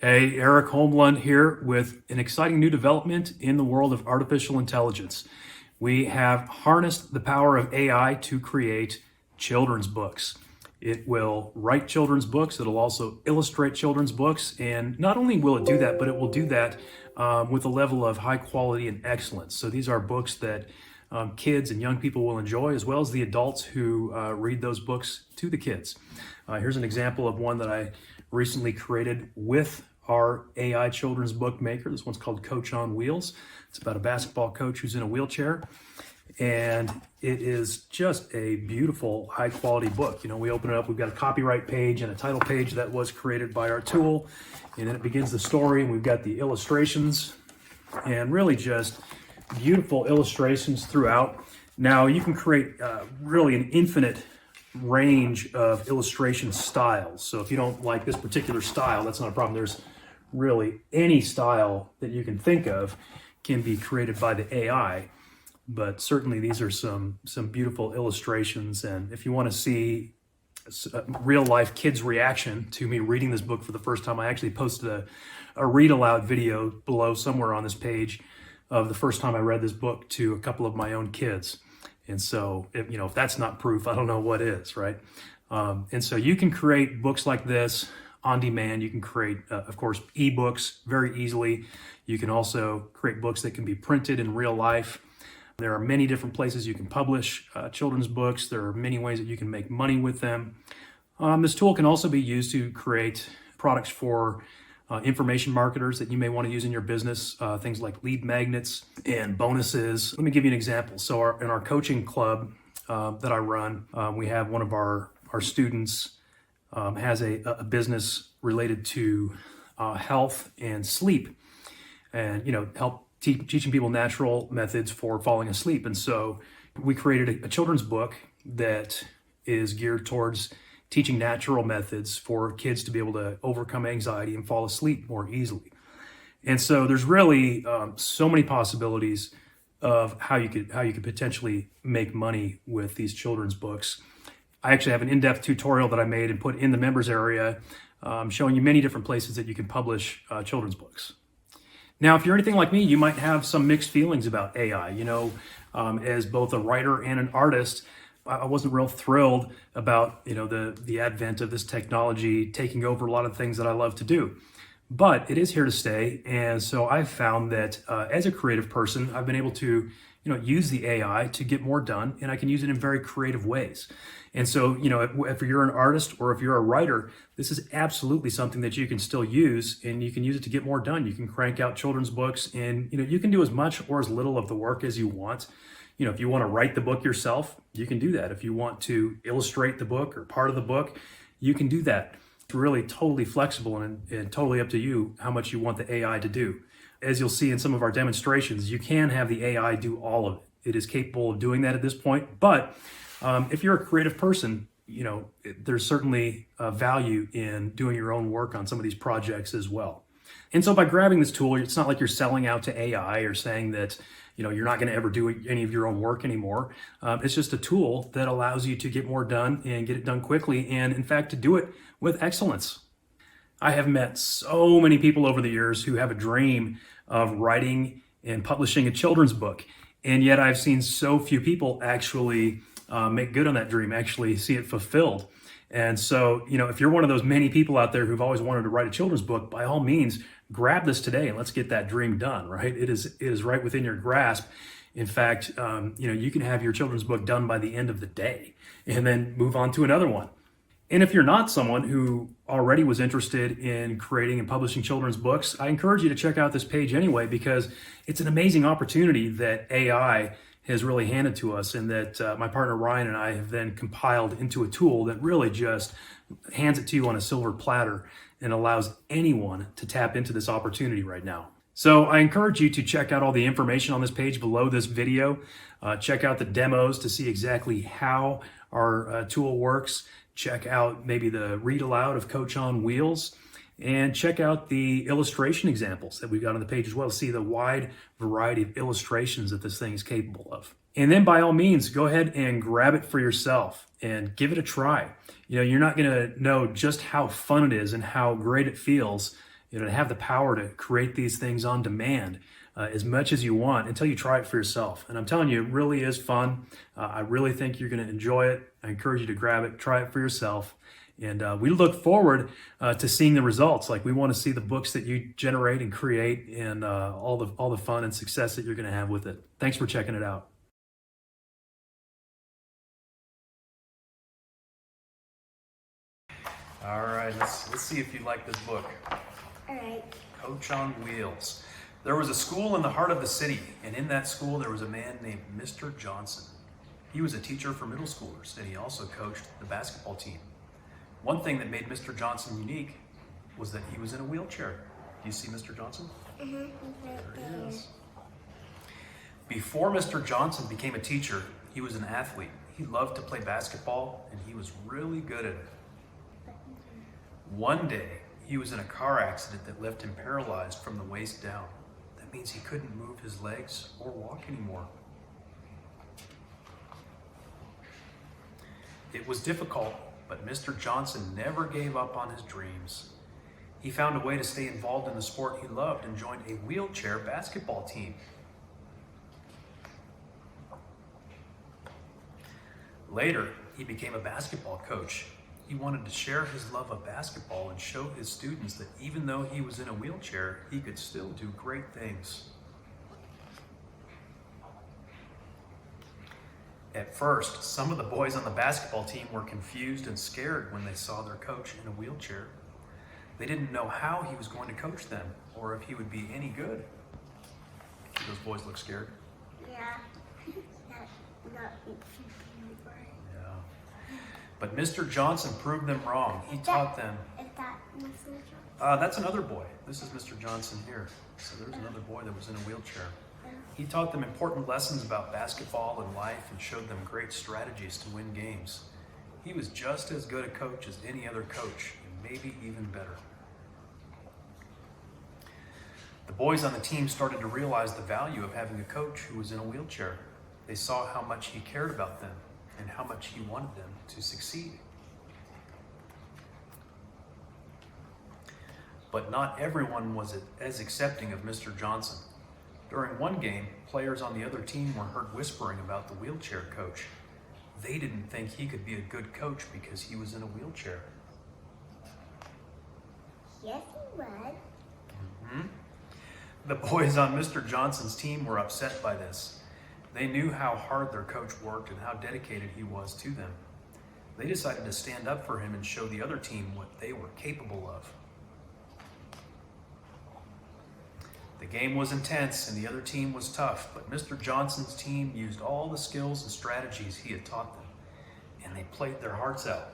Hey, Eric Holmlund here with an exciting new development in the world of artificial intelligence. We have harnessed the power of AI to create children's books. It will write children's books, it'll also illustrate children's books, and not only will it do that, but it will do that with a level of high quality and excellence. So these are books that kids and young people will enjoy, as well as the adults who read those books to the kids. Here's an example of one that I recently created with our AI children's book maker. This one's called Coach on Wheels. It's about a basketball coach who's in a wheelchair. And it is just a beautiful, high quality book. You know, we open it up, we've got a copyright page and a title page that was created by our tool. And then it begins the story, and we've got the illustrations and really just beautiful illustrations throughout. Now you can create really an infinite range of illustration styles. So if you don't like this particular style, that's not a problem. There's really any style that you can think of can be created by the AI. But certainly these are some beautiful illustrations. And if you want to see real life kids' reaction to me reading this book for the first time, I actually posted a read aloud video below somewhere on this page of the first time I read this book to a couple of my own kids. And so, if that's not proof, I don't know what is, right? And so you can create books like this on demand. You can create, of course, ebooks very easily. You can also create books that can be printed in real life. There are many different places you can publish children's books. There are many ways that you can make money with them. This tool can also be used to create products for information marketers that you may want to use in your business, things like lead magnets and bonuses. Let me give you an example. So in our coaching club that I run, we have one of our students has a business related to health and sleep, and help teaching people natural methods for falling asleep. And so we created a children's book that is geared towards teaching natural methods for kids to be able to overcome anxiety and fall asleep more easily. And so there's really so many possibilities of how you could potentially make money with these children's books. I actually have an in-depth tutorial that I made and put in the members area showing you many different places that you can publish children's books. Now, if you're anything like me, you might have some mixed feelings about AI. As both a writer and an artist, I wasn't real thrilled about the advent of this technology taking over a lot of things that I love to do. But it is here to stay, and so I've found that as a creative person, I've been able to use the AI to get more done, and I can use it in very creative ways. And so if you're an artist or if you're a writer, this is absolutely something that you can still use, and you can use it to get more done. You can crank out children's books, and you can do as much or as little of the work as you want. If you want to write the book yourself, you can do that. If you want to illustrate the book or part of the book, you can do that. It's really totally flexible and totally up to you how much you want the AI to do. As you'll see in some of our demonstrations, you can have the AI do all of it. It is capable of doing that at this point. But if you're a creative person, there's certainly value in doing your own work on some of these projects as well. And so by grabbing this tool, it's not like you're selling out to AI or saying that you're not going to ever do any of your own work anymore. It's just a tool that allows you to get more done and get it done quickly, and in fact to do it with excellence. I have met so many people over the years who have a dream of writing and publishing a children's book, and yet I've seen so few people actually make good on that dream, actually see it fulfilled. And so, if you're one of those many people out there who've always wanted to write a children's book, by all means, grab this today and let's get that dream done, right? It is right within your grasp. In fact, you can have your children's book done by the end of the day and then move on to another one. And if you're not someone who already was interested in creating and publishing children's books, I encourage you to check out this page anyway, because it's an amazing opportunity that AI has really handed to us, and that my partner Ryan and I have then compiled into a tool that really just hands it to you on a silver platter and allows anyone to tap into this opportunity right now. So I encourage you to check out all the information on this page below this video. Check out the demos to see exactly how our tool works. Check out maybe the read aloud of Coach on Wheels, and check out the illustration examples that we've got on the page as well. See the wide variety of illustrations that this thing is capable of. And then by all means, go ahead and grab it for yourself and give it a try. You're not going to know just how fun it is and how great it feels to have the power to create these things on demand as much as you want until you try it for yourself. And I'm telling you, it really is fun. I really think you're going to enjoy it. I encourage you to grab it, try it for yourself. And we look forward to seeing the results. Like, we want to see the books that you generate and create, and all the fun and success that you're going to have with it. Thanks for checking it out. All right, let's see if you like this book. All right. Coach on Wheels. There was a school in the heart of the city, and in that school there was a man named Mr. Johnson. He was a teacher for middle schoolers, and he also coached the basketball team. One thing that made Mr. Johnson unique was that he was in a wheelchair. Do you see Mr. Johnson? Right There he is. Before Mr. Johnson became a teacher, he was an athlete. He loved to play basketball, and he was really good at it. One day, he was in a car accident that left him paralyzed from the waist down. That means he couldn't move his legs or walk anymore. It was difficult, but Mr. Johnson never gave up on his dreams. He found a way to stay involved in the sport he loved and joined a wheelchair basketball team. Later, he became a basketball coach. He wanted to share his love of basketball and show his students that even though he was in a wheelchair, he could still do great things. At first, some of the boys on the basketball team were confused and scared when they saw their coach in a wheelchair. They didn't know how he was going to coach them or if he would be any good. Those boys look scared. Yeah. Yeah. But Mr. Johnson proved them wrong. He taught them. Is that Mr. Johnson? That's another boy. This is Mr. Johnson here. So there's another boy that was in a wheelchair. He taught them important lessons about basketball and life and showed them great strategies to win games. He was just as good a coach as any other coach, and maybe even better. The boys on the team started to realize the value of having a coach who was in a wheelchair. They saw how much he cared about them and how much he wanted them to succeed. But not everyone was as accepting of Mr. Johnson. During one game, players on the other team were heard whispering about the wheelchair coach. They didn't think he could be a good coach because he was in a wheelchair. Yes, he was. The boys on Mr. Johnson's team were upset by this. They knew how hard their coach worked and how dedicated he was to them. They decided to stand up for him and show the other team what they were capable of. The game was intense and the other team was tough, but Mr. Johnson's team used all the skills and strategies he had taught them, and they played their hearts out.